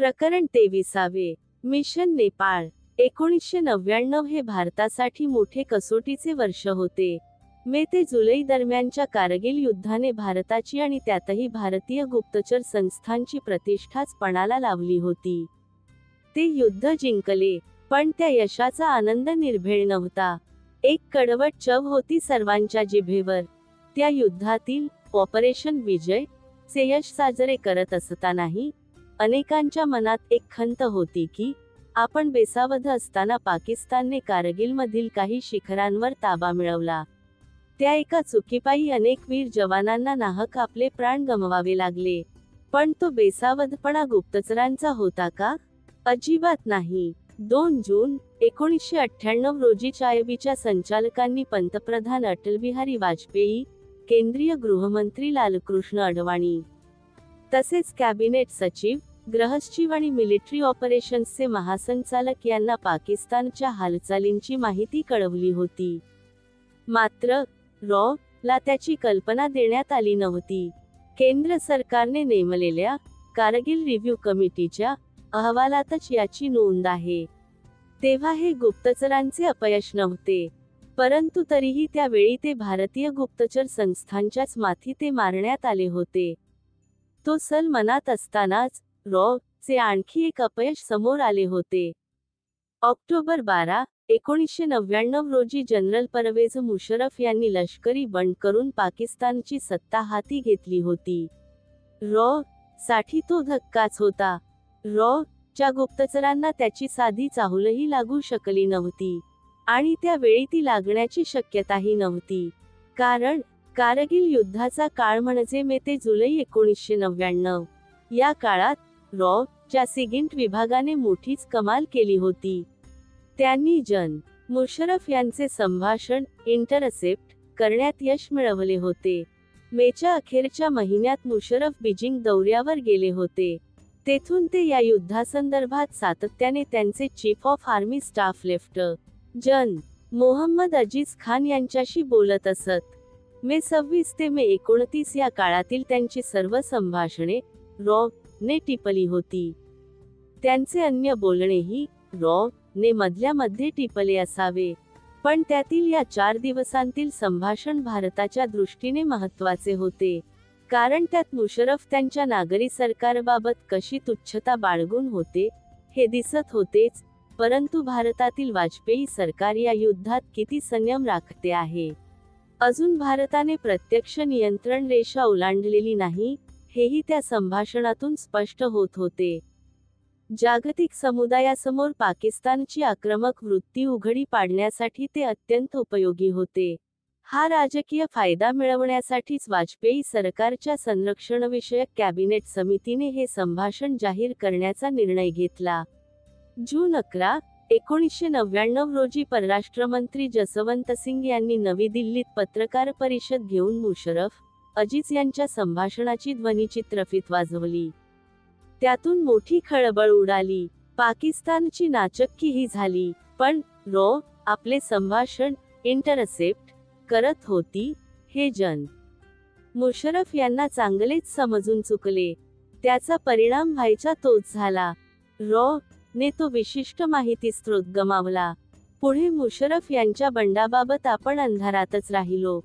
प्रकरण 23. मिशन नेपाळ. 1999 हे भारतासाठी मोठे कसोटीचे वर्ष होते. मे ते जुलै दरम्यानच्या कारगिल युद्धाने भारताची आणि त्यातही भारतीय गुप्तचर संस्थांची प्रतिष्ठाच पणाला लावली होती. ते युद्ध जिंकले, पण त्या यशाचा आनंद निर्भेळ नव्हता. एक कडवट चव होती सर्वांच्या जिभेवर. त्या युद्धातील ऑपरेशन विजय चे यश साजरे करत असतानाही अनेकांच्या मनात एक खंत होती की आपण बेसावध असताना पाकिस्तानने कारगिलमधील काही शिखरांवर ताबा मिळवला. त्या एका चुकीपायी अनेक वीर जवानांना नाहक आपले प्राण गमवावे लागले. पण तो बेसावधपणा गुप्तचरांचा होता का? अजिबात नाही. 2 जून 1998 रोजी चायबीच्या संचालकांनी पंतप्रधान अटलबिहारी वाजपेयी, केंद्रीय गृहमंत्री लालकृष्ण अडवाणी, तसेच कॅबिनेट सचिव, गृहसचिव आणि मिलिटरी ऑपरेशन्सचे महासंचालक यांना पाकिस्तानच्या हालचालींची माहिती कळवली होती. मात्र ला त्याची कल्पना देण्यात आली नव्हती. केंद्र सरकारने नेमलेल्या कारगिल रिव्ह्यू कमिटीच्या अहवालातच याची नोंद आहे. तेव्हा हे गुप्तचरांचे अपयश नव्हते, परंतु तरीही त्यावेळी ते भारतीय गुप्तचर संस्थांच्याच माथी ते मारण्यात आले होते. तो सल मनात असतानाच चे आणखी एक अपयश समोर आले होते. ऑक्टोबर 12, 1999 रोजी जनरल परवेज मुशर्रफ यांनी लष्करी बंड करून पाकिस्तानची सत्ता हाती घेतली होती. साठी तो धक्काच होता. च्या गुप्तचरांना त्याची साधी चाहूलही लागू शकली नव्हती, आणि त्यावेळी ती लागण्याची शक्यताही नव्हती. कारण कारगिल युद्धाचा काळ म्हणजे मे ते जुलै 1999. या काळात च्या सिगिंट विभागाने मोठीच कमाल केली होती. त्यांनी मुशर्रफ यांचे संभाषण इंटरसेप्ट करण्यात यश मिळवले होते. मेच्या अखेरच्या महिन्यात मुशर्रफ बीजिंग दौऱ्यावर गेले होते. तेथून ते या युद्धासंदर्भात सातत्याने त्यांचे chief of army staff lieutenant Mohammad Aziz Khan यांच्याशी बोलत असत. मे 26 ते मे 29 या काळातील त्यांची सर्व संभाषणे ने टिपली होती. त्यांचे अन्य बोलणेही ने मधल्या मध्ये टिपले असावे, पण त्यातील या 4 दिवसांतील संभाषण भारताच्या दृष्टीने महत्त्वाचे होते. कारण त्यात मुशर्रफ त्यांच्या नागरी सरकारबाबत कशी तुच्छता बाळगून होते हे दिसत होतेच, परंतु भारतातील वाजपेयी सरकार या युद्धात किती संयम राखते आहे. अजून भारताने प्रत्यक्ष नियंत्रण रेषा ओलांडलेली नाही हेही त्या संभाषणातून स्पष्ट होत होते. जागतिक समुदायासमोर पाकिस्तानची आक्रमक वृत्ती उघडी पाडण्यासाठी ते अत्यंत उपयोगी होते. हा राजकीय फायदा मिळवण्यासाठीच वाजपेयी सरकारच्या संरक्षणविषयक कॅबिनेट समितीने हे संभाषण जाहीर करण्याचा निर्णय घेतला. जून 11, 1999 रोजी परराष्ट्रमंत्री जसवंत सिंग यांनी नवी दिल्लीत पत्रकार परिषद घेऊन मुशर्रफ, अजीज यांच्या संभाषणाची ध्वनिचित्रफीत वाजवली. त्यातून मोठी खळबळ उडाली. पाकिस्तानची नाचक्कीही झाली. पण आपले संभाषण इंटरसेप्ट करत होती हे मुशर्रफ यांना चांगलेच समजून चुकले. त्याचा परिणाम व्हायचा तोच झाला. ने तो विशिष्ट माहिती स्रोत गमावला. पुढे मुशर्रफ यांच्या बंडाबाबत आपण अंधारातच राहिलो.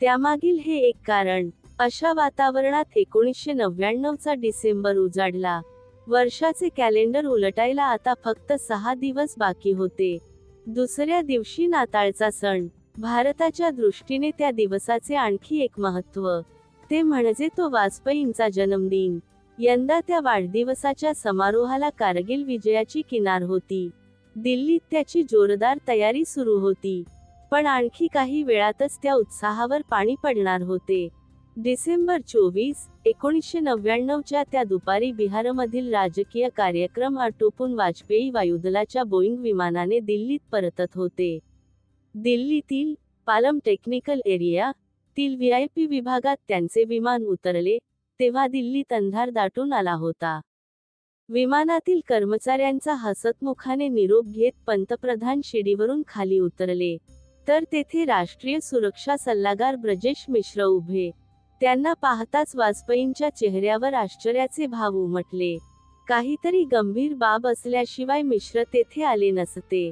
त्यामागील हे एक कारण. अशा वातावरणात 1999चा डिसेंबर उजाडला. वर्षाचे कॅलेंडर उलटायला आता फक्त 6 दिवस बाकी होते. दुसऱ्या दिवशी नाताळचा सण. भारताच्या दृष्टीने त्या दिवसाचे आणखी एक महत्त्व, ते म्हणजे तो वाजपेयींचा जन्मदिन. यंदा त्या वाढदिवसाच्या समारोहाला कारगिल विजयाची किनार होती. दिल्लीत त्याची जोरदार तयारी सुरू होती. पण आणखी काही वेळातच त्या उत्साहावर पाणी पडणार होते. डिसेंबर 24, 1999 त्या दुपारी बिहारमधील राजकीय कार्यक्रम आटोपून वाजपेयी वायुदलाच्या बोईंग विमानाने दिल्लीत परतत होते. दिल्लीतील पालम टेक्निकल एरिया तील VIP विभागात त्यांचे विमान उतरले तेव्हा दिल्लीत अंधार दाटून आला होता. विमानातील कर्मचाऱ्यांचा हसतमुखाने निरोप घेत पंतप्रधान शिडीवरून खाली उतरले, तर तेथे राष्ट्रीय सुरक्षा सल्लागार ब्रजेश मिश्र उभे. त्यांना पाहताच वाजपेयींच्या चेहऱ्यावर आश्चर्याचे भाव उमटले. काहीतरी गंभीर बाब असल्याशिवाय मिश्र तेथे आले नसते.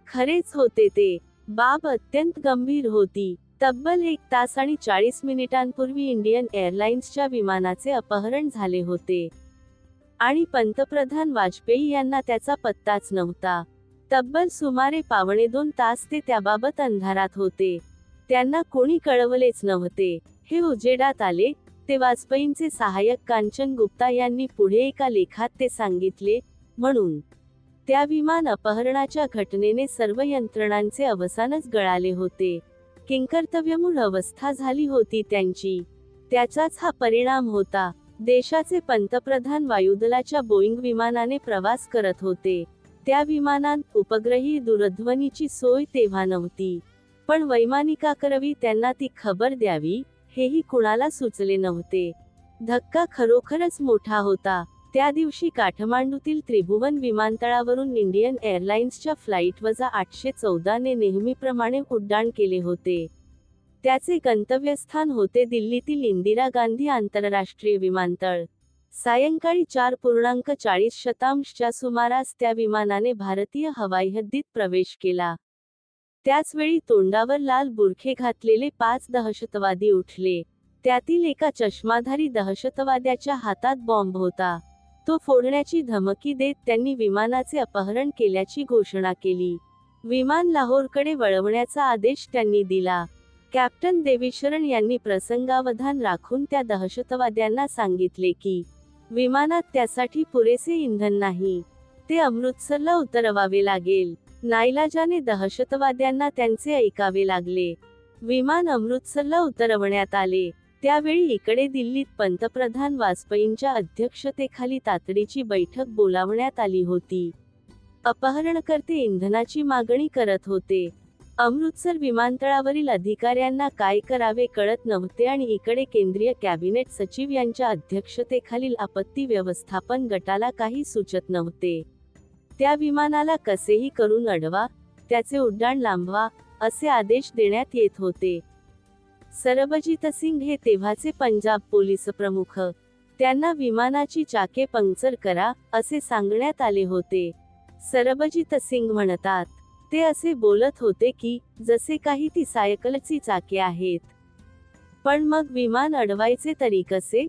खरेच होते ते. बाब अत्यंत गंभीर होती. तब्बल 1 तास आणि 40 मिनिटांपूर्वी इंडियन एअरलाइन्सच्या विमानाचे अपहरण झाले होते. आणि पंतप्रधान वाजपेयी यांना त्याचा पत्ताच नव्हता. तब्बल सुमारे 1.25 तास ते त्याबाबत अंधारात होते. त्यांना कोणी कळवलेच नव्हते. हे उजेडात आले, ते वाजपेयींचे सहाय्यक कांचन गुप्ता यांनी पुढे एका लेखात ते सांगितले, म्हणून त्या विमान अपहरणाच्या घटनेने सर्व यंत्रणांचे अवसानच गळाले होते. किंकर्तव्यमूळ अवस्था झाली होती त्यांची. त्याचाच हा परिणाम होता. देशाचे पंतप्रधान वायुदलाच्या बोईंग विमानाने प्रवास करत होते. त्या विमानात उपग्रही दूरध्वनीची सोय तेव्हा नव्हती. पण वैमानिकाकरवी त्यांना ती खबर द्यावी, हेही कुणाला सुचले नव्हते. धक्का खरोखरच मोठा होता. त्या दिवशी काठमांडूतील त्रिभुवन विमानतळावरून इंडियन एअरलाइन्सच्या फ्लाईट -814 ने नेहमीप्रमाणे उड्डाण केले होते. त्याचे गंतव्यस्थान होते दिल्लीतील इंदिरा गांधी आंतरराष्ट्रीय विमानतळ. सायंकाळी 4:40 च्या सुमारास त्या विमानाने भारतीय हवाई हद्दीत प्रवेश केला. त्याच वेळी तोंडावर लाल बुरखे घातलेले 5 दहशतवादी उठले. त्यातील एका चष्माधारी दहशतवाद्याच्या हातात बॉम्ब होता. तो फोडण्याची धमकी देत त्यांनी विमानाचे अपहरण केल्याची घोषणा केली. विमान लाहोरकडे वळवण्याचा आदेश त्यांनी दिला. कॅप्टन देवीशरण यांनी प्रसंगावधान राखून त्या दहशतवाद्यांना सांगितले की विमानात त्यासाठी पुरेसे इंधन नाही. ते अमृतसरला उतरवावे लागेल. नाईलाजाने दहशतवाद्यांना त्यांचे ऐकावे लागले. विमान अमृतसरला उतरवण्यात आले. त्यावेळी इकडे दिल्लीत पंतप्रधान वाजपेयींच्या अध्यक्षतेखाली तातडीची बैठक बोलावण्यात आली होती. अपहरणकर्ते इंधनाची मागणी करत होते. अमृतसर विमानतळावरील अधिकाऱ्यांना काय करावे कळत नव्हते आणि इकडे केंद्रीय कॅबिनेट सचिव यांच्या अध्यक्षतेखालील आपत्ती व्यवस्थापन गटाला काही सुचत नव्हते. त्या विमानाला कसेही करून अडवा, त्याचे उड्डाण लांबवा, असे आदेश देण्यात येत होते. सरबजीत सिंग हे तेव्हाचे पंजाब पोलीस प्रमुख. त्यांना विमानाची चाके पंक्चर करा, असे सांगण्यात आले होते. सरबजीत सिंग म्हणतात, ते असे बोलत होते की जसे काही ती सायकलची चाके आहेत. पण मग विमान अडवायचे तरी कसे?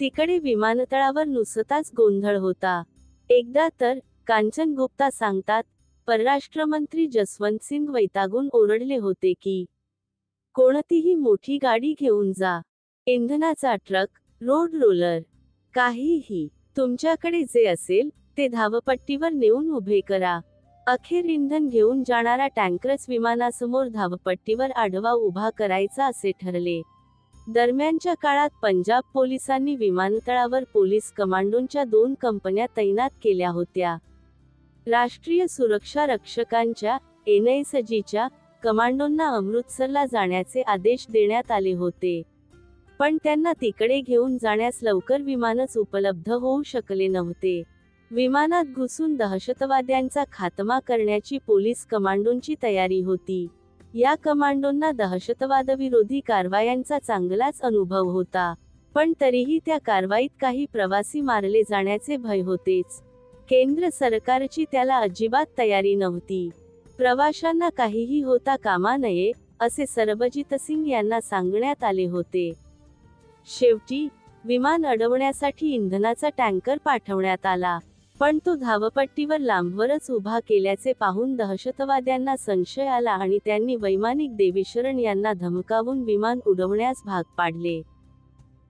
तिकडे विमानतळावर नुसताच गोंधळ होता. एकदा तर, कांचन गुप्ता सांगतात, परराष्ट्रमंत्री जसवंत सिंग वैतागून ओरडले होते की कोणतीही मोठी गाडी घेऊन जा, इंधनाचा ट्रक, रोड रोलर, काहीही, तुमच्याकडे जे असेल ते धावपट्टीवर नेऊन उभे करा. अखेर इंधन घेऊन जाणारा टँकरच विमानासमोर धावपट्टीवर आडवा उभा करायचा असे ठरले. दरम्यानच्या काळात पंजाब पोलिसांनी विमानतळावर पोलीस कमांडोंच्या 2 कंपन्या तैनात केल्या होत्या. राष्ट्रीय सुरक्षा रक्षकांच्या NSGच्या कमांडोंना अमृतसरला जाण्याचे आदेश देण्यात आले होते. पण त्यांना तिकडे घेऊन जाण्यास लवकर विमानच उपलब्ध होऊ शकले नव्हते. विमानात घुसून दहशतवाद्यांचा खात्मा करण्याची पोलीस कमांडोंची तयारी होती. या कमांडोंना दहशतवादविरोधी कारवायांचा चांगलाच अनुभव होता. पण तरीही त्या कारवाईत काही प्रवासी मारले जाण्याचे भय होतेच. केंद्र सरकारची त्याला अजिबात तयारी नव्हती. प्रवाशांना काहीही होता कामा नये, असे सरबजीत सिंग यांना सांगण्यात आले होते. शेवटी, विमान अडवण्यासाठी इंधनाचा टँकर पाठवण्यात आला. पण तो धावपट्टीवर लांबवरच उभा केल्याचे पाहून दहशतवाद्यांना संशय आला आणि त्यांनी वैमानिक देवीशरण यांना धमकावून विमान उडवण्यास भाग पाडले.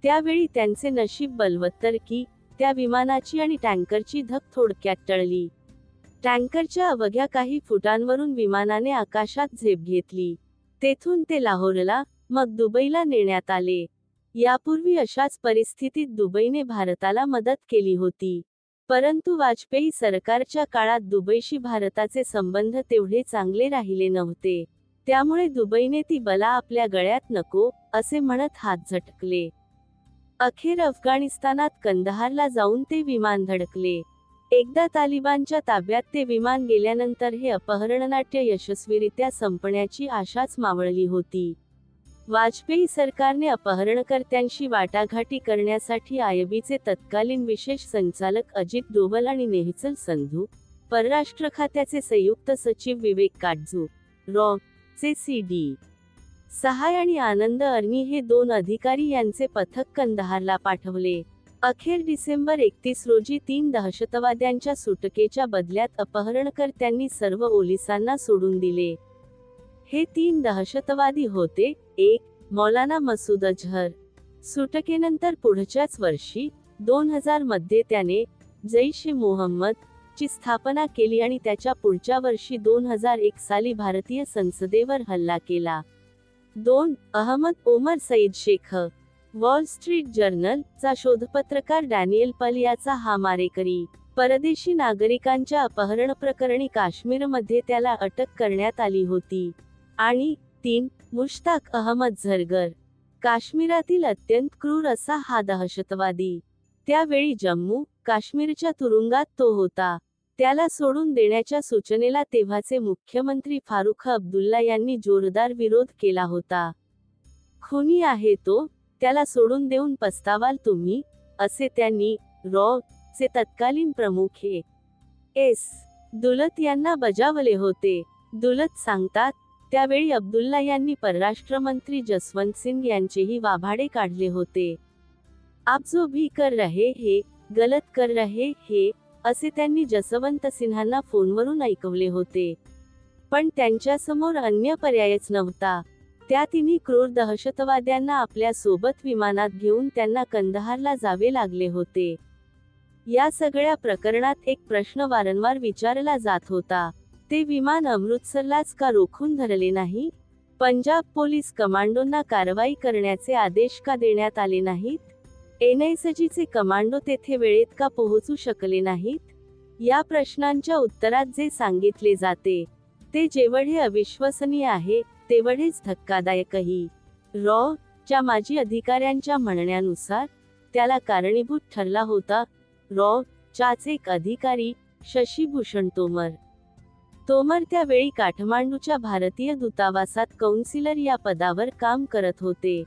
त्यावेळी त्यांचे नशीब बलवत्तर की त्या विमानाची आणि टँकरची धग थोडक्यात टळली. टँकरच्या अवघ्या काही फुटांवरून विमानाने आकाशात झेप घेतली. तेथून ते लाहोरला, मग दुबईला नेण्यात आले. यापूर्वी अशाच परिस्थितीत दुबईने भारताला मदत केली होती. परंतु वाजपेयी सरकारच्या काळात दुबईशी भारताचे संबंध तेवढे चांगले राहिले नव्हते. त्यामुळे दुबईने ती बला आपल्या गळ्यात नको, असे म्हणत हात झटकले. अखेर अफगाणिस्तानात कंदहारला जाऊन ते विमान धडकले. एकदा तालिबानच्या ताब्यात ते विमान गेल्यानंतर हे अपहरणनाट्य यशस्वीरित्या संपण्याची आशाच मावळली होती. वाजपेयी सरकारने अपहरणकर्त्यांशी वाटाघाटी करण्यासाठी आयबीचे तत्कालीन विशेष संचालक अजित डोवल आणि नेहचल संधू, परराष्ट्र खात्याचे संयुक्त सचिव विवेक काटजू, रॉ. चे सी.डी. सहाय आणि आनंद अर्नी हे 2 अधिकारी यांचे पथक कंदहारला पाठवले. अखेर डिसेंबर 31 रोजी 3 दहशतवाद्यांच्या सुटकेच्या बदल्यात अपहरणकर्त्यांनी सर्व पोलिसांना सोडून दिले. हे 3 दहशतवादी होते. 1. मौलाना मसूद अझहर. सुटकेनंतर पुढच्याच वर्षी 2000 मध्ये त्याने जैश-ए-मोहम्मद ची स्थापना केली आणि त्याच्या पुढच्या वर्षी 2001 साली भारतीय संसदेवर हल्ला केला. 2. Ahmed Omar Saeed Sheikh. Wall street journal चा शोधपत्रकार डॅनियल पल याचा हा मारेकरी. परदेशी नागरिकांच्या अपहरण प्रकरणी काश्मीरमध्ये त्याला अटक करण्यात आली होती. आणि 3. मुश्ताक अहमद झरगर. काश्मीरातील अत्यंत क्रूर असा हा दहशतवादी. त्यावेळी जम्मू काश्मीरच्या तुरुंगात तो होता. त्याला सोडून देण्याच्या सूचनेला तेव्हाचे मुख्यमंत्री फारुख अब्दुल्ला यांनी जोरदार विरोध केला होता. खुनी आहे तो, त्याला सोडून देऊन पस्तावाल तुम्ही, असे त्यांनी रॉ. चे तत्कालीन प्रमुख एस. दुलत यांना बजावले होते. दुलत सांगतात, त्यावेळी अब्दुल्ला यांनी परराष्ट्रमंत्री जसवंत सिंग यांचेही वाभाडे काढले होते. आप जो भी कर रहे हे, गलत कर रहे हे, असे त्यांनी जसवंत सिन्हांना फोनवरून ऐकवले होते. पण त्यांच्यासमोर अन्य पर्यायच नव्हता. त्या तिन्ही क्रूर दहशतवाद्यांना आपल्या सोबत विमानात घेऊन त्यांना कंदहारला जावे लागले होते. या सगळ्या प्रकरणात एक प्रश्न वारंवार विचारला जात होता. ते विमान अमृतसरलाच का रोखून धरले नाही? पंजाब पोलीस कमांडोंना कारवाई करण्याचे आदेश का देण्यात आले नाहीत? एनआयसीचे कमांडो तेथे वेळेत का पोहोचू शकले नाहीत? या प्रश्नांच्या उत्तरात जे सांगितले जाते ते जेवढे अविश्वसनीय आहे तेवढेच धक्कादायकही. रॉ. च्या माजी अधिकाऱ्यांच्या म्हणण्यानुसार त्याला कारणीभूत ठरला होता रॉ. चाच एक अधिकारी शशीभूषण तोमर. तोमर त्यावेळी काठमांडूच्या भारतीय दूतावासात कौन्सिलर या पदावर काम करत होते.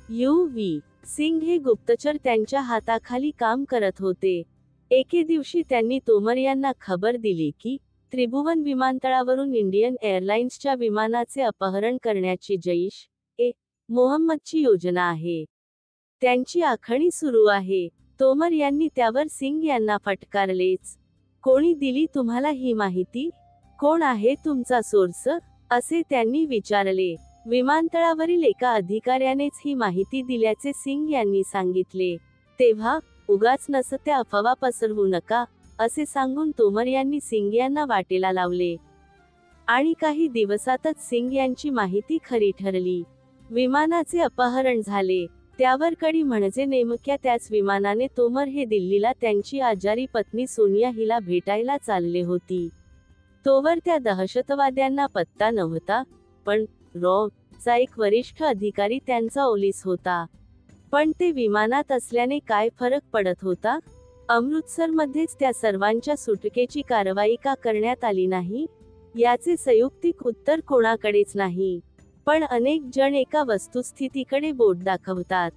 यू.व्ही. सिंग हे गुप्तचर त्यांच्या हाताखाली काम करत होते. एके दिवशी त्यांनी तोमर यांना खबर दिली की त्रिभुवन विमानतळावरून इंडियन एअरलाइन्सच्या विमानाचे अपहरण करण्याची जैश-ए-मोहम्मदची योजना आहे. त्यांची आखणी सुरू आहे. तोमर यांनी त्यावर सिंग यांना फटकारलेच. कोणी दिली तुम्हाला ही माहिती? कोण आहे तुमचा सोर्स? असे त्यांनी विचारले. विमानतळावरील एका अधिकाऱ्यानेच ही माहिती दिल्याचे सिंग यांनी सांगितले. तेव्हा उगाच नसत्या अफवा पसरवू नका, असे सांगून तोमर यांनी सिंग यांना वाटेला लावले. आणि काही दिवसातच सिंग यांची माहिती खरी ठरली. विमानाचे अपहरण झाले. त्यावर कडी म्हणजे नेमक्या त्याच विमानाने तोमर हे दिल्लीला त्यांची आजारी पत्नी सोनिया हिला भेटायला चालले होती. तोवर त्या दहशतवाद्यांना पत्ता नव्हता. पण रॉ. चा एक वरिष्ठ अधिकारी त्यांचा ओलीस होता. पण ते विमानात असल्याने काय फरक पडत होता? अमृतसरमध्येच त्या सर्वांच्या सुटकेची कारवाई का करण्यात आली नाही? याचे संयुक्तिक उत्तर कोणाकडेच नाही. पण अनेक जण एका वस्तुस्थितीकडे बोट दाखवतात.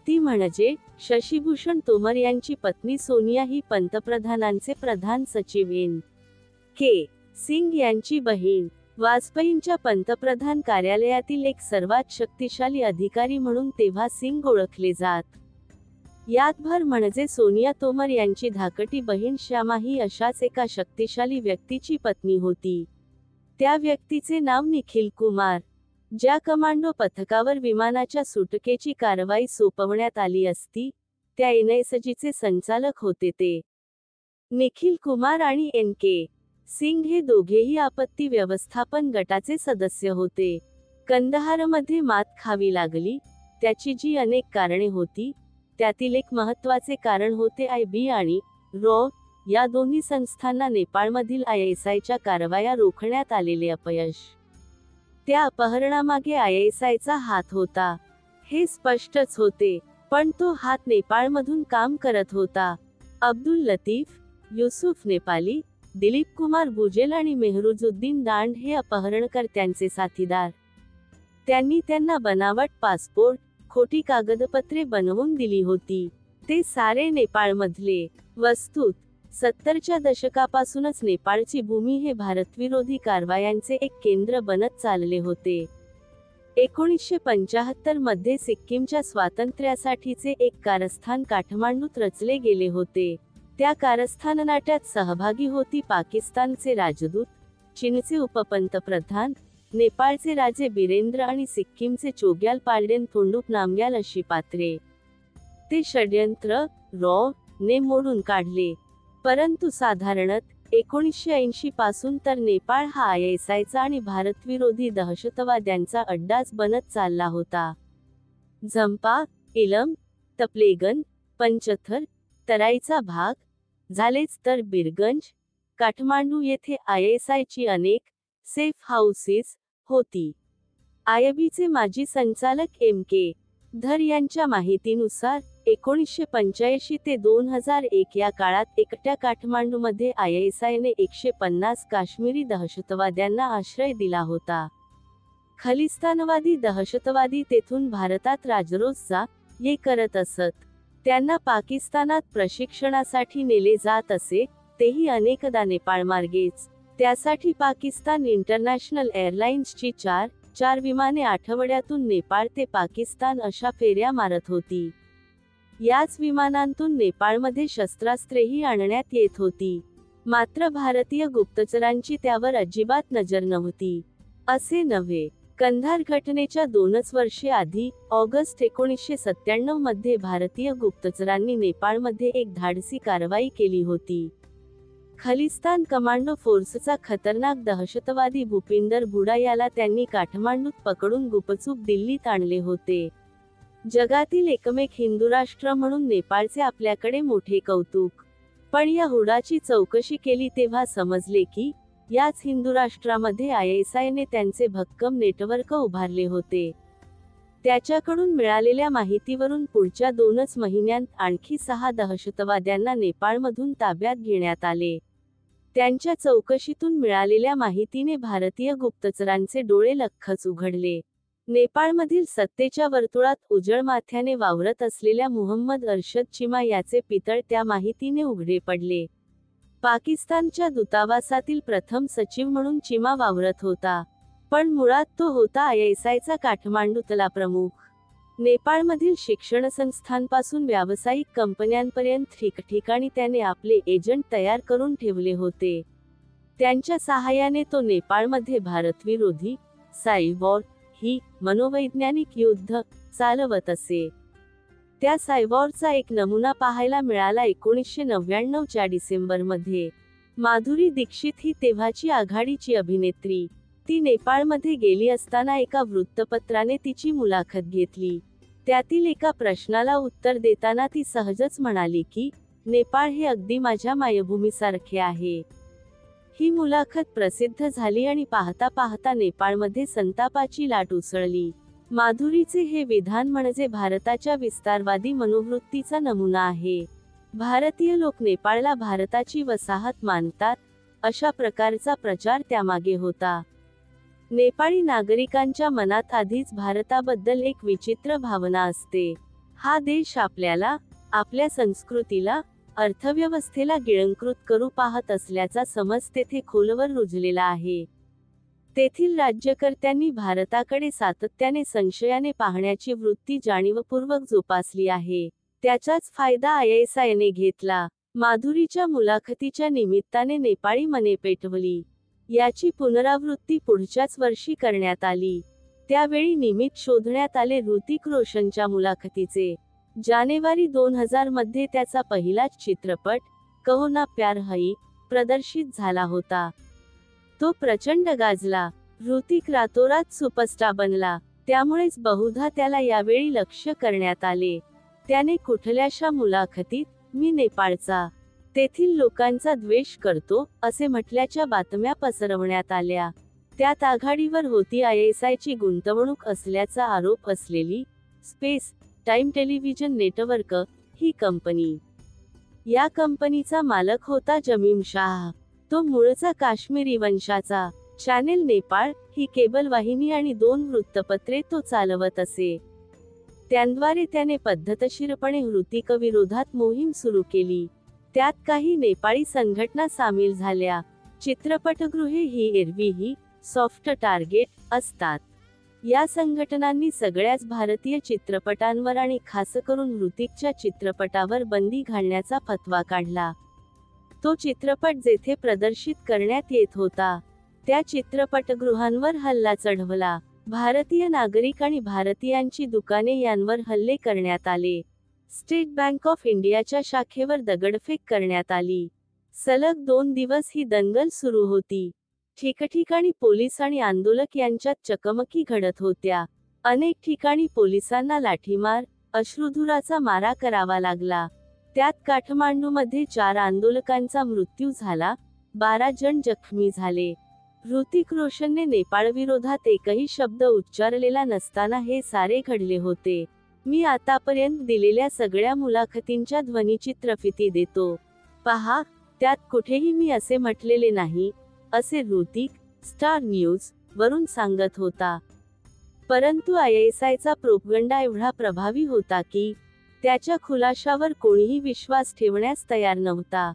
ती म्हणजे शशीभूषण तोमर यांची पत्नी सोनिया ही पंतप्रधानांचे प्रधान सचिव एन. के. सिंग यांची बहीण. वाजपेयींच्या पंतप्रधान कार्यालयातील एक सर्वात शक्तिशाली अधिकारी म्हणून तेव्हा सिंग ओळखले जात. यात भर म्हणजे सोनिया तोमर यांची धाकटी बहीण श्यामा ही अशाच एका शक्तिशाली व्यक्तीची पत्नी होती. त्या व्यक्तीचे नाव निखिल कुमार. ज्या कमांडो पथकावर विमानाच्या सुटकेची कारवाई सोपवण्यात आली असती, त्या एनआयसीचे संचालक होते ते. निखिल कुमार आणि एन. के. सिंग हे दोघेही आपत्ती व्यवस्थापन गटाचे सदस्य होते. कंदहारमध्ये मात खावी लागली, त्याची जी अनेक कारणे होती, त्यातील एक महत्त्वाचे कारण होते आय.बी. आणि रॉ. या दोन्ही संस्थांना नेपाळमधील आयएसआयच्या कारवाया रोखण्यात आलेले अपयश. त्या अपहरणामागे आयएसआयचा हात होता, हे स्पष्टच होते. पण तो हात नेपाळमधून काम करत होता. अब्दुल लतीफ, युसुफ नेपाली, दिलीप कुमार बुजेल आणि मेहरुजुद्दीन दांड हे अपहरणकर्त्यांचे साथीदार. त्यांनी त्यांना बनावट पासपोर्ट, खोटी कागदपत्रे बनवून दिली होती. ते सारे नेपाळमधले. वस्तुत 70च्या दशकापासूनच नेपाळची भूमी हे भारतविरोधी कारवायांचे एक केंद्र बनत चालले होते. 1975 मध्ये सिक्कीमच्या स्वातंत्र्यासाठीचे एक कारस्थान काठमांडूत रचले गेले होते. त्या कारस्थाननाट्यात सहभागी होती पाकिस्तानचे राजदूत, चीनचे उपपंतप्रधान, नेपाळचे राजे बिरेंद्र आणि सिक्कीमचे चोग्याल पाल्डेन थोंडुप नामग्याल अशी पात्रे. ते षड्यंत्र ने मोडून काढले. परंतु साधारणत 1980 पासून तर नेपाळ हा ISIचा आणि भारतविरोधी दहशतवाद्यांचा अड्डाच बनत चालला होता. झंपा, इलम, तप्लेगन, पंचथर, तराईचा भाग, झालेच तर बिरगंज, काठमांडू येथे ISIची अनेक सेफ हाऊसेस होती. IBचे माजी संचालक MK धर यांच्या माहितीनुसार 1985 ते 2001 या काळात एकट्या काठमांडूमध्ये ISIने 150 काश्मीरी दहशतवाद्यांना आश्रय दिला होता. खलिस्तानवादी दहशतवादी तेथून भारतात राजरोस ये करत असत. त्यांना पाकिस्तानात प्रशिक्षणासाठी नेले जात असे, तेही अनेकदा नेपाळमार्गेच. त्यासाठी पाकिस्तान इंटरनॅशनल एअरलाइन्सची 4 विमाने आठवड्यातून नेपाळ ते पाकिस्तान अशा फेऱ्या मारत होती. याच विमानांतून नेपाळमध्ये शस्त्रास्त्रेही आणण्यात येत होती. मात्र भारतीय गुप्तचरांची त्यावर अजिबात नजर नव्हती. असे नव्हे, कंधार घटनेच्या 2च वर्षे आधी ऑगस्ट 1997 मध्ये भारतीय गुप्तचरांनी नेपाळमध्ये एक धाडसी कारवाई केली होती. खलिस्तान कमांडो फोर्सचा खतरनाक दहशतवादी भूपिंदर बुडा याला त्यांनी काठमांडूत पकडून गुपचूप दिल्लीत आणले होते. जगातील एकमेक हिंदू राष्ट्र म्हणून नेपाळचे आपल्याकडे मोठे कौतुक. पण या हुडाची चौकशी केली तेव्हा समजले की याच हिंदू राष्ट्रामध्ये ISIने त्यांचे भक्कम नेटवर्क उभारले होते. त्याच्याकडून मिळालेल्या माहितीवरून पुढच्या 2च महिन्यांत आणखी 6 दहशतवाद्यांना नेपाळमधून ताब्यात घेण्यात आले. त्यांच्या चौकशीतून मिळालेल्या माहितीने भारतीय गुप्तचरांचे डोळे लख्खच उघडले. नेपाळमधील सत्तेच्या वर्तुळात उजळ माथ्याने वावरत असलेल्या मुहम्मद अरशद चिमा याचे पितळ त्या माहितीने उघडे पडले. पाकिस्तानच्या दूतावासातील प्रथम सचिव म्हणून चिमा वावरत होता. पण मुळात तो होता ISIचा काठमांडूतला प्रमुख. नेपाळमधील शिक्षण संस्थांपासून व्यावसायिक कंपन्यांपर्यंत ठिकठिकाणी त्याने आपले एजंट तयार करून ठेवले होते. त्यांच्या सहाय्याने तो नेपाळमध्ये भारतविरोधी सायबॉर ही मनोवैज्ञानिक युद्ध चालवत असे. त्या सायबॉरचा एक नमुना पाहायला मिळाला 1999च्या डिसेंबरमध्ये. माधुरी दीक्षित ही तेव्हाची आघाडीची अभिनेत्री. ती नेपाळमध्ये गेली असताना एका वृत्तपत्राने तिची मुलाखत घेतली. त्यातील एका प्रश्नाला उत्तर देताना ती सहजच म्हणाली की नेपाळ हे अगदी माझ्या मायभूमीसारखे आहे. ही मुलाखत प्रसिद्ध झाली आणि पाहता पाहता नेपाळमध्ये संतापाची लाट उसळली. माधुरीचे हे विधान म्हणजे भारताच्या विस्तारवादी मनोवृत्तीचा नमुना आहे. भारतीय लोक नेपाळला भारताची वसाहत मानतात, अशा प्रकारचा प्रचार त्यामागे होता. नेपाळी नागरिकांच्या मनात आधीच भारताबद्दल एक विचित्र भावना असते. हा देश आपल्याला, आपल्या संस्कृतीला, अर्थव्यवस्थेला गिळंकृत करू पाहत असल्याचा समज तेथे खोलवर रुजलेला आहे. तेथील राज्यकर्त्यांनी भारताकडे सातत्याने संशयाने पाहण्याची वृत्ती जाणीवपूर्वक जोपासली आहे. त्याचाच फायदा ISIने घेतला. माधुरीच्या मुलाखतीच्या निमित्ताने नेपाळी मने पेटवली. याची पुनरावृत्ती पुढच्याच वर्षी करण्यात आली. त्यावेळी निमित्त शोधण्यात आले ऋतिक रोशनच्या मुलाखतीचे. जानेवारी 2000 मध्ये त्याचा पहिलाच चित्रपट कहो ना प्यार है प्रदर्शित झाला होता. तो प्रचंड गाजला. ऋतिक रातोरात सुपरस्टार बनला. त्यामुळेच बहुधा त्याला यावेळी लक्ष्य करण्यात आले. त्याने कुठल्याशा मुलाखतीत मी नेपाळचा, तेथील लोकांचा द्वेष करतो असे म्हटल्याच्या बातम्या पसरवण्यात आल्या. त्यात आघाडीवर होती ISIची गुंतवणूक असल्याचा आरोप असलेली स्पेस टाइम टेलिव्हिजन नेटवर्क ही कंपनी. या कंपनीचा मालक होता जमीम शाह. तो मूळचा काश्मीरी वंशाचा. चॅनेल नेपाळ ही केबल वाहिनी आणि 2 वृत्तपत्रे तो चालवत असे. त्यांद्वारे त्याने पद्धतशीरपणे हृतिकविरोधात मोहीम सुरू केली. त्यात काही नेपाळी संघटना सामील झाल्या. चित्रपटगृहे ही एरवीही सॉफ्ट टार्गेट असतात. या संघटनांनी सगळ्याच भारतीय चित्रपटांवर आणि खासकरून हृतिकच्या चित्रपटावर बंदी घालण्याचा फतवा काढला. तो चित्रपट जेथे प्रदर्शित करण्यात येत होता त्या चित्रपटगृहांवर हल्ला चढवला. भारतीय नागरिक आणि भारतीयांची दुकाने यांवर हल्ले करण्यात आले. स्टेट बँक ऑफ इंडियाच्या शाखेवर दगडफेक करण्यात आली. सलग 2 दिवस ही दंगल सुरू होती. ठिकठिकाणी पोलीस आणि आंदोलक यांच्यात चकमकी घडत होत्या. अनेक ठिकाणी पोलिसांना लाठीमार, अश्रुधुराचा मारा करावा लागला. त्यात काठमांडूमध्ये 4 आंदोलकांचा मृत्यू झाला, 12 जण जखमी झाले. हृतिक रोशनने नेपाळविरोधात एकही शब्द उच्चारलेला नसताना हे सारे घडले होते. मी आतापर्यंत दिलेल्या सगळ्या मुलाखतींच्या ध्वनिचित्रफिती देतो. पहा, त्यात कुठेही मी असे म्हटलेले नाही, असे हृतिक स्टार न्यूज वरून सांगत होता. परंतु ISIचा प्रोपगंडा एवढा प्रभावी होता की त्याच्या खुलाशावर कोणीही विश्वास ठेवण्यास तयार नव्हता.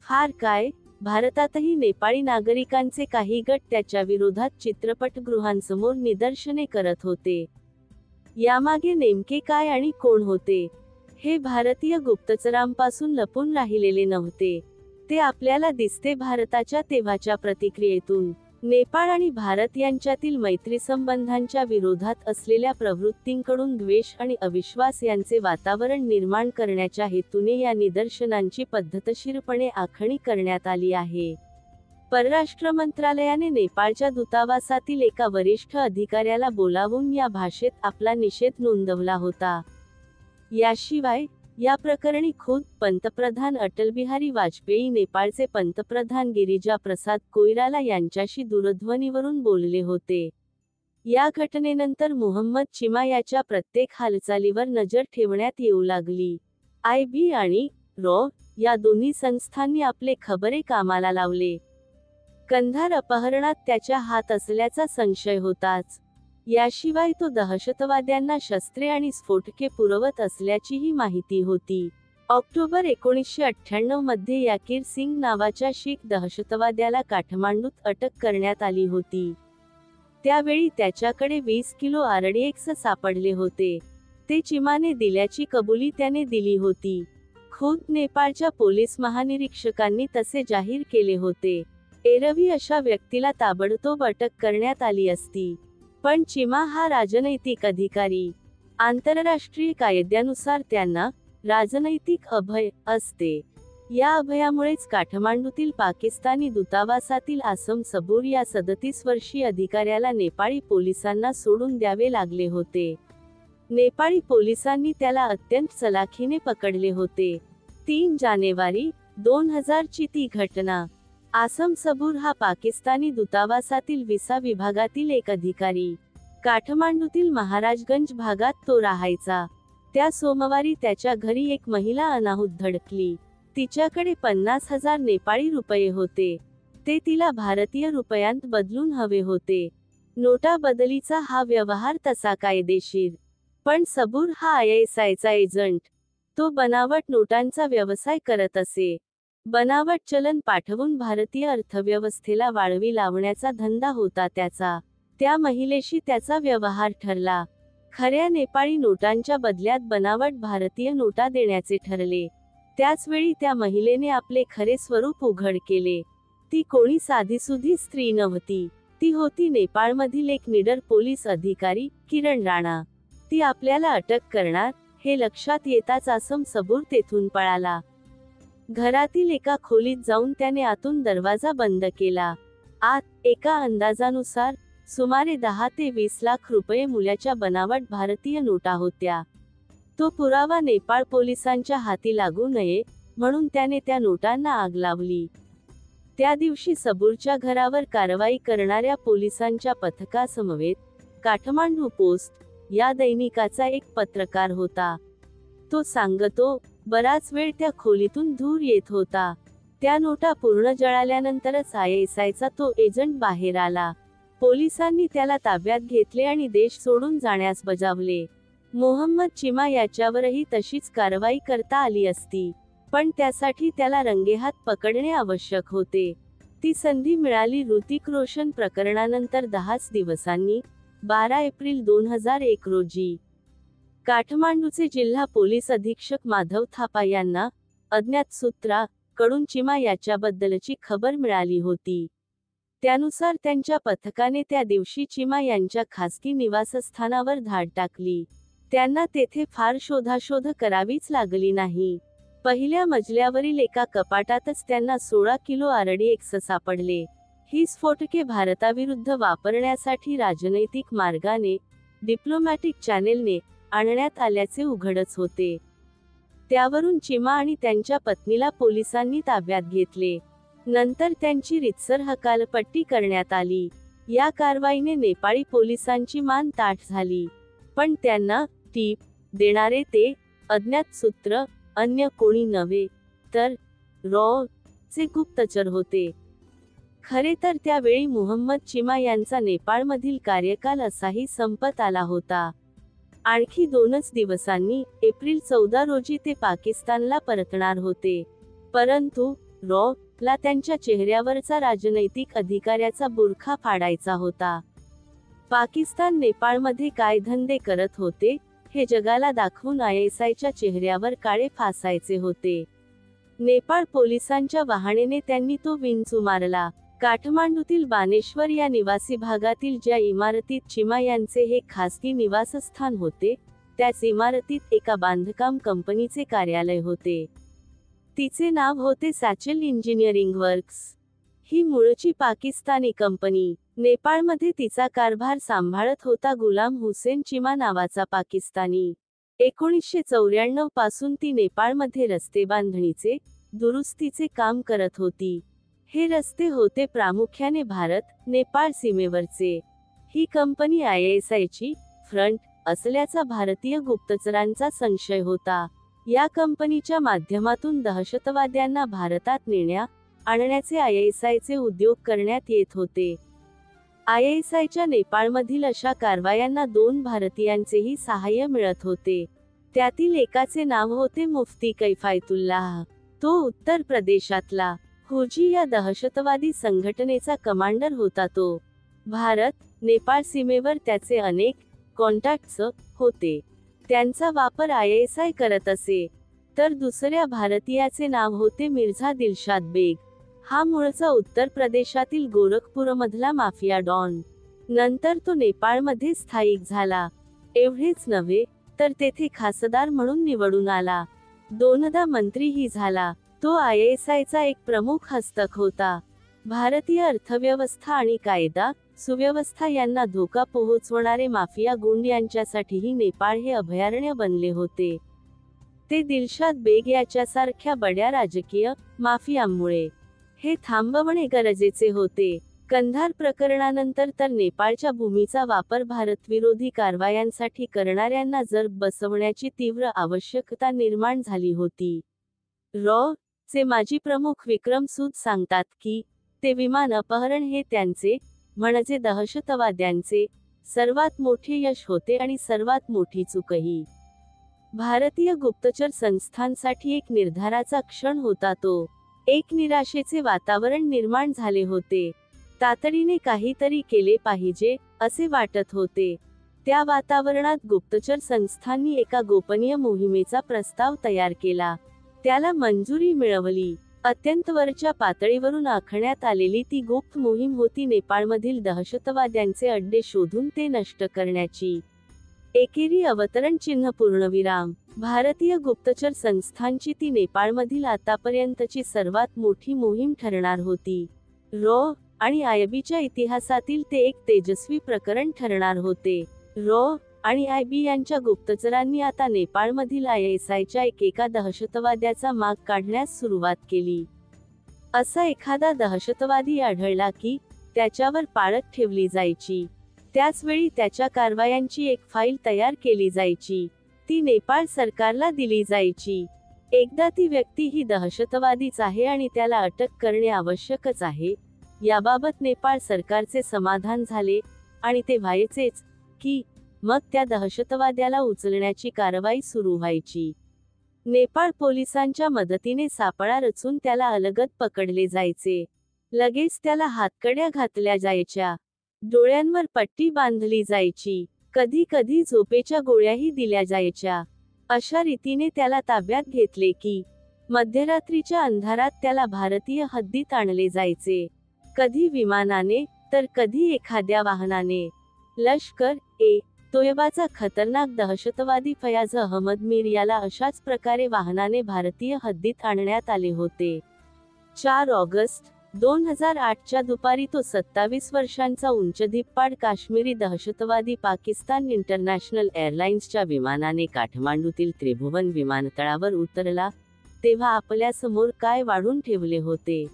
फार काय, भारतातही नेपाळी नागरिकांचे काही गट त्याच्या विरोधात चित्रपटगृहांसमोर निदर्शने करत होते. यामागे नेमके काय आणि कोण होते हे भारतीय गुप्तचरांपासून लपून राहिलेले नव्हते. ते आपल्याला दिसते भारताच्या तेव्हाच्या प्रतिक्रियेतून. नेपाळ आणि भारत यांच्यातील मैत्रीसंबंधांच्या विरोधात असलेल्या प्रवृत्तींकडून द्वेष आणि अविश्वास यांचे वातावरण निर्माण करण्याच्या हेतूने या निदर्शनांची पद्धतशीरपणे आखणी करण्यात आली आहे. परराष्ट्र मंत्रालयाने नेपाळच्या दूतावासातील एका वरिष्ठ अधिकाऱ्याला बोलावून या भाषेत आपला निषेध नोंदवला होता. याशिवाय या प्रकरणी खुद्द पंतप्रधान अटलबिहारी वाजपेयी नेपाळचे पंतप्रधान गिरिजा प्रसाद कोइराला यांच्याशी दूरध्वनीवरून बोलले होते. या घटनेनंतर मुहम्मद चिमा याच्या प्रत्येक हालचालीवर नजर ठेवण्यात येऊ लागली. IB आणि RAW या दोन्ही संस्थांनी आपले खबरे कामाला लावले. कंधार अपहरणात त्याच्या हात असल्याचा संशय होताच. याशिवाय तो दहशतवाद्यांना शस्त्रे आणि स्फोटके पुरवत असल्याचीही माहिती होती. ऑक्टोबर 1998 मध्ये याकीर सिंग नावाच्या शीख दहशतवाद्याला काठमांडूत अटक करण्यात आली होती. त्यावेळी त्याच्याकडे 20 किलो RDX सापडले होते. ते चिमाने दिल्याची कबुली त्याने दिली होती. खुद्द नेपाळच्या पोलीस महानिरीक्षकांनी तसे जाहीर केले होते. एरवी अशा व्यक्तीला ताबडतोब अटक करण्यात आली असती. पण चिमा हा राजनैतिक अधिकारी. आंतरराष्ट्रीय कायद्यानुसार त्यांना राजनैतिक अभय असते. या अभयामुळेच काठमांडूतील पाकिस्तानी दूतावासातील आसम सबूर या 37 वर्षीय अधिकाऱ्याला नेपाळी पोलिसांना सोडून द्यावे लागले होते. नेपाळी पोलिसांनी त्याला अत्यंत चलाखीने पकडले होते. 3 जानेवारी 2000 ची ती घटना. आसम सबूर हा पाकिस्तानी दूतावासातील व्हिसा विभागातील एक अधिकारी. काठमांडूतील महाराजगंज भागात तो राहायचा. त्या सोमवारी त्याच्या घरी एक महिला अनाहूत धडकली. तिच्याकडे 50,000 नेपाळी रुपये होते. ते तिला भारतीय रुपयांत बदलून हवे होते. नोटा बदलीचा हा व्यवहार तसा कायदेशीर. पण सबूर हा ISIचा एजंट. तो बनावट नोटांचा व्यवसाय करत असे. बनावट चलन पाठवून भारतीय अर्थव्यवस्थेला वाळवी लावण्याचा धंदा होता त्याचा. त्या महिलेशी त्याचा व्यवहार ठरला. खऱ्या नेपाळी नोटांच्या बदल्यात बनावट भारतीय नोटा देण्याचे ठरले. त्याचवेळी त्या महिलेने आपले खरे स्वरूप उघड केले. ती कोणी साधीसुधी स्त्री नव्हती. ती होती नेपाळमधील एक निडर पोलीस अधिकारी, किरण राणा. ती आपल्याला अटक करणार हे लक्षात येताच आसम सबूर तेथून पळाला. घरातील एका खोलीत जाऊन त्याने आतून दरवाजा बंद केला. आत, एका अंदाजानुसार, सुमारे 10 ते 20 लाख रुपये मूल्याच्या बनावट भारतीय नोटा होत्या. तो पुरावा नेपाळ पोलिसांच्या हाती लागू नये म्हणून त्याने त्या नोटांना आग लावली. त्या दिवशी सबूरच्या घरावर कारवाई करणाऱ्या पोलिसांच्या पथकासमवेत काठमांडू पोस्ट या दैनिकाचा एक पत्रकार होता. तो सांगतो, बराच वेळ त्या खोलीतून धूर येत होता. त्या नोटा पूर्ण जळाल्यानंतरच ISIचा तो एजंट बाहेर आला. पोलिसांनी त्याला ताब्यात घेतले आणि देश सोडून जाण्यास बजावले. मोहम्मद चिमा याच्यावरही तशीच कारवाई करता आली असती, पण त्यासाठी त्याला रंगेहात पकडणे आवश्यक होते. ती संधी मिळाली ऋतिक रोशन प्रकरणानंतर 10च दिवसांनी, 12 एप्रिल 2001 रोजी. काठमांडूचे जिल्हा पोलीस अधीक्षक माधव थापा यांना अज्ञात सूत्राकडून चिमा याच्याबद्दलची खबर मिळाली होती. त्यानुसार त्यांच्या पथकाने त्या दिवशी चिमा यांच्या खासगी निवासस्थानावर धाड टाकली. त्यांना तेथे फार शोधाशोध करावीच लागली नाही. पहिल्या मजल्यावरील एका कपाटातच त्यांना 16 किलो RDX सापडले. ही स्फोटके भारताविरुद्ध वापरण्यासाठी राजनैतिक मार्गाने, डिप्लोमॅटिक चॅनेलने आणण्यात आल्याचे उघडच होते. त्यावरून चिमा आणि त्यांच्या पत्नीला पोलिसांनी ताब्यात घेतले. नंतर त्यांची रीतसर हकालपट्टी करण्यात आली. या कारवाईने नेपाळी पोलिसांची मान ताठ झाली. पण त्यांना टीप देणारे ते अज्ञात सूत्र अन्य कोणी नव्हे, तर चे गुप्तचर होते. खरे तर त्यावेळी मुहम्मद चिमा यांचा नेपाळमधील कार्यकाल असाही संपत आला होता. आणखी 2च दिवसांनी, एप्रिल 14 रोजी ते पाकिस्तानला परतणार होते. परंतु ला त्यांच्या चेहऱ्यावरचा राजनैतिक अधिकाऱ्याचा बुरखा फाडायचा होता. पाकिस्तान नेपाळमध्ये काय धंदे करत होते, हे जगाला दाखवून ISIच्या चेहऱ्यावर काळे फासायचे होते. नेपाळ पोलिसांच्या वहाणेने त्यांनी तो विंचू मारला. काठमांडूतील बानेश्वर या निवासी भागातील ज्या इमारतीत चिमा यांचे हे खासगी निवासस्थान होते, त्याच इमारतीत एका बांधकाम कंपनीचे कार्यालय होते. तिचे नाव होते सॅचल इंजिनिअरिंग वर्क्स. ही मूळची पाकिस्तानी कंपनी. नेपाळमध्ये तिचा कारभार सांभाळत होता गुलाम हुसेन चिमा नावाचा पाकिस्तानी. 1994 पासून ती नेपाळमध्ये रस्ते बांधणीचे, दुरुस्तीचे काम करत होती. हे रस्ते होते प्रामुख्याने भारत-नेपाळ सीमेवरचे. ही कंपनी ISIची फ्रंट असल्याचा भारतीय गुप्तचरांचा संशय होता. या कंपनीच्या माध्यमातून दहशतवाद्यांना भारतात आणण्याचे ISIचे उद्योग करण्यात येत होते. ISIच्या नेपाळमधील अशा कारवायांना 2 भारतीयांचेही सहाय्य मिळत होते. त्यातील एकाचे नाव होते मुफ्ती कैफायतुल्लाह. तो उत्तर प्रदेशातला हुजी या दहशतवादी संघटनेचा कमांडर होता. तो भारत-नेपाळ सीमेवर त्याचे अनेक कॉन्टॅक्ट्स होते. त्यांचा वापर ISI करत असे. तर दुसऱ्या भारतीयाचे नाव होते मिर्झा दिलशाद बेग. हा मूळचा उत्तर प्रदेशातील गोरखपूरमधला माफिया डॉन. नंतर तो नेपाळमध्ये स्थायिक झाला. एवढेच नव्हे, तर तेथे खासदार म्हणून निवडून आला. 2दा मंत्रीही झाला. तो ISIचा एक प्रमुख हस्तक होता. भारतीय अर्थव्यवस्था आणि कायदा सुव्यवस्था यांना धोका पोहोचवणारे माफिया गुंड यांच्यासाठीही नेपाळ हे अभयारण्य बनले होते. ते दिलशाद बेग याच्यासारख्या बड्या राजकीय माफियांमुळे. हे थांबवणे गरजेचे होते. कंधार प्रकरणानंतर तर नेपाळच्या भूमीचा वापर भारतविरोधी कारवायांसाठी करणाऱ्यांना जर बसवण्याची तीव्र आवश्यकता निर्माण झाली होती. चे माजी प्रमुख विक्रम सूद सांगतात की, ते विमान अपहरण हे त्यांचे, म्हणजे दहशतवाद्यांचे, सर्वात मोठे यश होते आणि सर्वात मोठी चूकही. भारतीय गुप्तचर संस्थांसाठी एक निर्धाराचा क्षण होता तो. एक निराशेचे वातावरण निर्माण झाले होते. तातडीने काहीतरी केले पाहिजे, असे वाटत होते. त्या वातावरणात गुप्तचर संस्थांनी एका गोपनीय मोहिमेचा प्रस्ताव तयार केला. त्याला मंजुरी मिळवली. अत्यंत वरच्या पातळीवरून आखण्यात आलेली ती गुप्त मोहीम होती नेपाळमधील दहशतवाद्यांचे अड्डे शोधून ते नष्ट करण्याची. एकेरी अवतरण चिन्ह पूर्णविराम. भारतीय गुप्तचर संस्थांची ती नेपाळमधील आतापर्यंतची सर्वात मोठी मोहीम ठरणार होती. आणि IB इतिहासातील ते एक तेजस्वी प्रकरण ठरणार होते. आणि IB यांच्या गुप्तचरांनी आता नेपाळमधील ISIच्या एका दहशतवाद्याचा माग काढण्यास सुरुवात केली. असा एखादा दहशतवादी आढळला की, त्याच्यावर पाळत ठेवली जायची. त्याचवेळी त्याच्या कारवायांची एक फाईल तयार केली जायची. ती नेपाळ सरकारला दिली जायची. एकदा ती व्यक्ती ही दहशतवादीच आहे आणि त्याला अटक करणे आवश्यकच आहे, याबाबत नेपाळ सरकारचे समाधान झाले, आणि ते व्हायचेच, की मग त्या दहशतवाद्याला उचलण्याची कारवाई सुरू व्हायची. नेपाळ पोलिसांच्या मदतीने सापळा रचून त्याला अलगद पकडले जायचे. लगेच त्याला हातकड्या घातल्या जायच्या. डोळ्यांवर पट्टी बांधली जायची. कधी कधी झोपेच्या गोळ्याही दिल्या जायच्या. अशा रीतीने त्याला ताब्यात घेतले की मध्यरात्रीच्या अंधारात त्याला भारतीय हद्दीत आणले जायचे. कधी विमानाने, तर कधी एखाद्या वाहनाने. लष्कर-ए तोयबाचा खतरनाक दहशतवादी फयाज अहमद मीर याला अशाच प्रकारे वाहनाने भारतीय हद्दीत आणण्यात आले होते. 4 ऑगस्ट 2008 च्या दुपारी तो 27 वर्षांचा उंचधिप्पाड काश्मीरी दहशतवादी पाकिस्तान इंटरनॅशनल एअरलाइन्सच्या विमानाने काठमांडूतील त्रिभुवन विमानतळावर उतरला, तेव्हा आपल्यासमोर काय वाढून ठेवले होते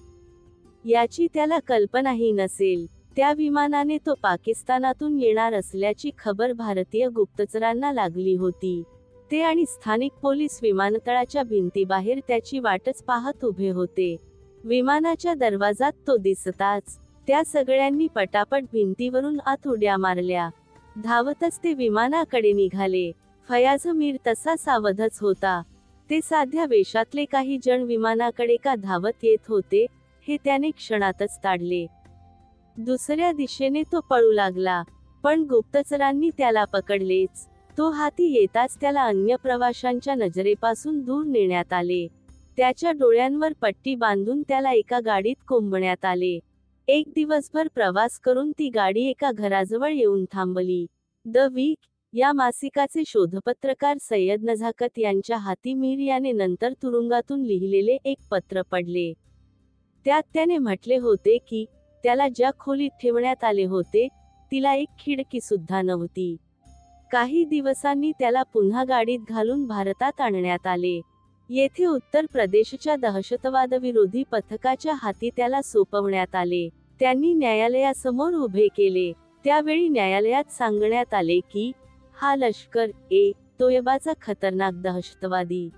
याची त्याला कल्पनाही नसेल. त्या विमानाने तो पाकिस्तानातून येणार असल्याची खबर भारतीय गुप्तचरांना लागली होती. ते आणि स्थानिक पोलीस विमानतळाच्या भिंतीबाहेर त्याची वाटच पाहत उभे होते. विमानाच्या दरवाजात तो दिसताच त्या सगळ्यांनी पटापट भिंतीवरून आत उड्या मारल्या. धावतच ते विमानाकडे निघाले. फयाज मीर तसा सावधच होता. ते साध्या वेशातले काही जण विमानाकडे का धावत येत होते, हे त्याने क्षणातच ताडले. दुसऱ्या दिशेने तो पळू लागला, पण गुप्तचरांनी त्याला पकडलेच. तो हाती येताच त्याला अन्य प्रवाशांच्या नजरेपासून दूर नेण्यात आले. त्याच्या डोळ्यांवर पट्टी बांधून त्याला एका गाडीत कोंबण्यात आले. एक दिवसभर प्रवास करून ती गाडी एका घराजवळ येऊन थांबली. द वीक या मासिकाचे शोधपत्रकार सय्यद नझाकत यांच्या हाती मीर याने नंतर तुरुंगातून लिहिलेले एक पत्र पडले. त्यात त्याने म्हटले होते की त्याला ज्या खोलीत ठेवण्यात आले होते, तिला एक खिडकी सुद्धा नव्हती. काही दिवसांनी त्याला पुन्हा गाडीत घालून भारतात आणण्यात आले. येथे उत्तर प्रदेशच्या दहशतवादविरोधी पथकाच्या हाती त्याला सोपवण्यात आले. त्यांनी न्यायालयासमोर उभे केले. त्यावेळी न्यायालयात सांगण्यात आले की हा लष्कर-ए तोयबाचा खतरनाक दहशतवादी.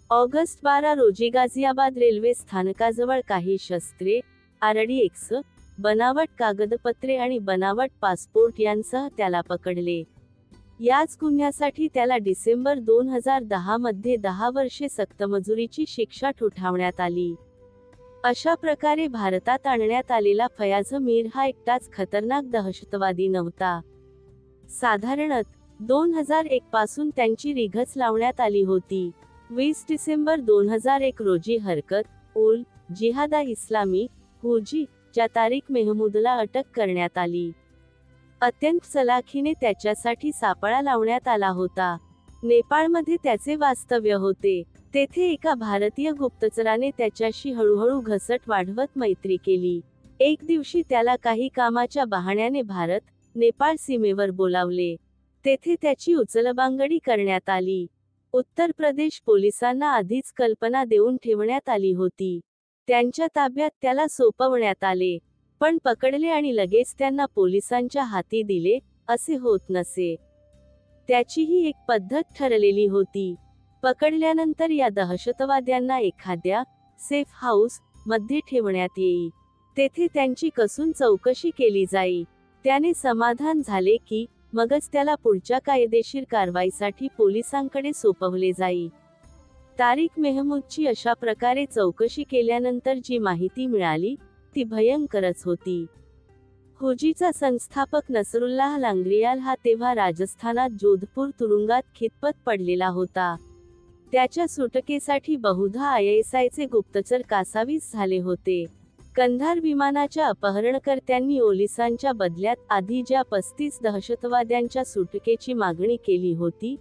ऑगस्ट 12 रोजी गाझियाबाद रेल्वे स्थानकाजवळ काही शस्त्रे, RDX, बनावट कागदपत्रे आणि बनावट पासपोर्ट यांसह त्याला पकडले. याच गुन्ह्यासाठी त्याला डिसेंबर 2010 मध्ये 10 वर्षे सक्तमजुरीची शिक्षा ठोठावण्यात आली. अशा प्रकारे भारतात आणण्यात आलेला फयाज मीर हा एकटाच खतरनाक दहशतवादी नव्हता. साधारणत 2001 पासून त्यांची रिघच लावण्यात आली होती. 20 डिसेंबर 2001 रोजी हरकत-उल-जिहाद इस्लामी हुजी च्या तारिक मेहमूदला अटक करण्यात आली. अत्यंत चलाखीने त्याच्यासाठी सापळा लावण्यात आला होता. नेपाळमध्ये त्याचे वास्तव्य होते. तेथे एका भारतीय गुप्तचराने त्याच्याशी हळूहळू घसट वाढवत मैत्री केली. एक दिवशी त्याला काही कामाच्या बहाण्याने भारत-नेपाळ सीमेवर बोलावले. तेथे त्याची उचलबांगडी करण्यात आली. उत्तर प्रदेश पोलिसांना आधीच कल्पना देऊन ठेवण्यात आली होती. त्यांच्या ताब्यात त्याला सोपवण्यात आले, पण पकडले आणि लगेच त्यांना पोलिसांच्या हाती दिले, असे होत नसे. त्याचीही एक पद्धत ठरलेली होती. पकडल्यानंतर या दहशतवाद्यांना एखाद्या सेफ हाऊस मध्ये ठेवण्यात येई. तेथे त्यांची कसून चौकशी केली जाई. त्याने समाधान झाले की मगच त्याला पुढच्या कायदेशीर कारवाईसाठी पोलिसांकडे सोपवले जाई. तारिक मेहमूदची अशा प्रकारे चौकशी केल्यानंतर जी माहिती मिळाली, ती भयंकरच होती. हुजीचा संस्थापक नसरुल्लाह लांग्रियाल हा तेव्हा राजस्थानात जोधपूर तुरुंगात खितपत पडलेला होता. त्याच्या सुटकेसाठी बहुधा ISIचे गुप्तचर कासावीस झाले होते. कंधार विमानाच्या अपहरणकर्त्यांनी ओलिसांच्या बदल्यात आधी ज्या 35 दहशतवाद्यांच्या सुटकेची मागणी केली होती,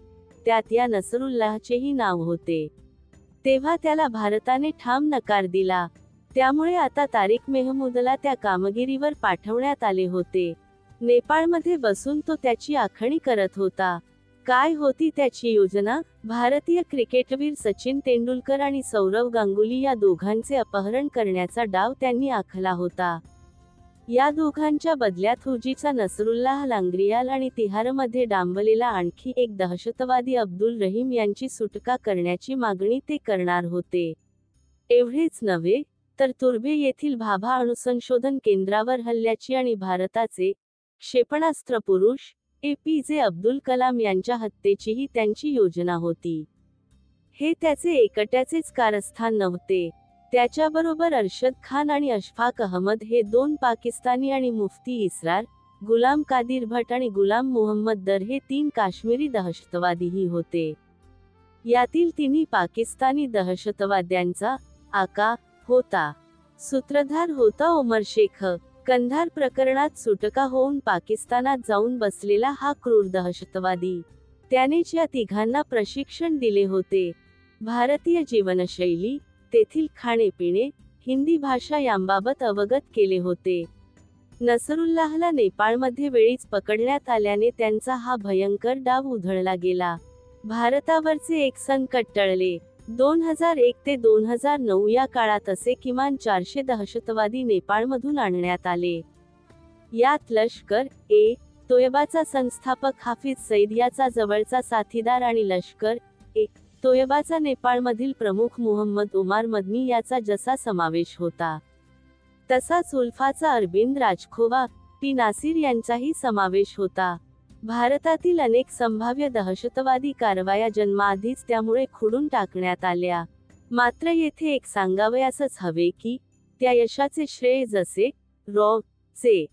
त्यात या नसरुल्लाहचेही नाव होते. तेव्हा त्याला भारताने ठाम नकार दिला. त्यामुळे आता तारिक मेहमूदला त्या कामगिरीवर पाठवण्यात आले होते. नेपाळमध्ये बसून तो त्याची आखणी करत होता. काय होती त्याची योजना? भारतीय क्रिकेटवीर सचिन तेंडुलकर आणि सौरव गांगुली या दोघांचे अपहरण करण्याचा डाव त्यांनी आखला होता. या दोघांच्या बदल्यात हुजीचा नसरुल्लाह लांग्रियाल आणि तिहारमध्ये डांबलेला आणखी एक दहशतवादी अब्दुल रहीम यांची सुटका करण्याची मागणी ते करणार होते. एवढेच नव्हे, तर तुर्भे येथील भाभा अणुसंशोधन केंद्रावर हल्ल्याची आणि भारताचे क्षेपणास्त्र पुरुष ए.पी.जे. अब्दुल कलाम यांच्या हत्येचीही त्यांची योजना होती. हे त्याचे एकट्याचेच कारस्थान नव्हते. त्याच्याबरोबर अरशद खान आणि अशफाक अहमद हे दोन पाकिस्तानी आणि मुफ्ती इसरार, गुलाम कादिर भट आणि गुलाम मुहम्मद दर हे 3 काश्मीरी दहशतवादीही होते. यातील तिन्ही पाकिस्तानी दहशतवाद्यांचा आका होता. सूत्रधार होता ओमर शेख. कंधार प्रकरणात सुटका होऊन पाकिस्तानात जाऊन बसलेला हा क्रूर दहशतवादी. त्यानेच या तिघांना प्रशिक्षण दिले होते. भारतीय जीवनशैली, तेथील खाणेपिणे, हिंदी भाषा यांबाबत अवगत केले होते. नसरुल्लाहला नेपाळमध्ये वेळीच पकडण्यात आल्याने त्यांचा हा भयंकर डाव उधळला गेला. भारतावरचे एक संकट टळले. 2001 ते 2009 या काळात असे किमान 400 दहशतवादी नेपाळमधून आणण्यात आले. यात लष्कर-ए तोयबाचा संस्थापक हाफिज सईद याचा जवळचा साथीदार आणि लष्कर-ए तोयबाचा नेपाळमधील प्रमुख मुहम्मद उमार मदनी याचा जसा समावेश होता, तसाच उल्फाचा अरविंद राजखोवा, पी नासिर यांचाही समावेश होता. भारतातील अनेक संभाव्य दहशतवादी कारवाया जन्माआधीच त्यामुळे खुडून टाकण्यात आल्या. मात्र येथे एक सांगावयासच हवे की, त्या यशाचे श्रेय जसे रॉ.चे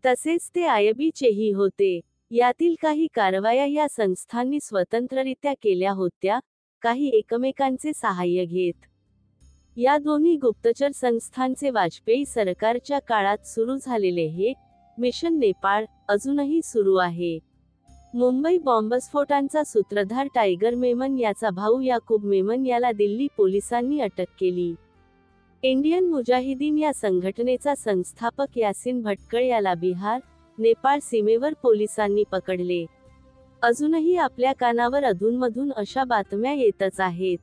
तसेच ते आयबीचेही होते. यातील काही कारवाया या संस्थांनी स्वतंत्ररित्या केल्या होत्या, काही एकमेकांचे सहाय्य घेत. या दोन्ही गुप्तचर संस्थांचे वाजपेयी सरकारच्या काळात सुरू झालेले हे मिशन नेपाळ अजूनही सुरू आहे. मुंबई बॉम्बस्फोटांचा सूत्रधार टायगर मेमन याचा भाऊ याकूब मेमन याला दिल्ली पोलिसांनी अटक केली. इंडियन मुजाहिदीन या संघटनेचा संस्थापक यासिन भटकळ याला बिहार, नेपाळ सीमेवर पोलिसांनी पकडले. अजूनही आपल्या कानावर अधूनमधून अशा बातम्या येतच आहेत.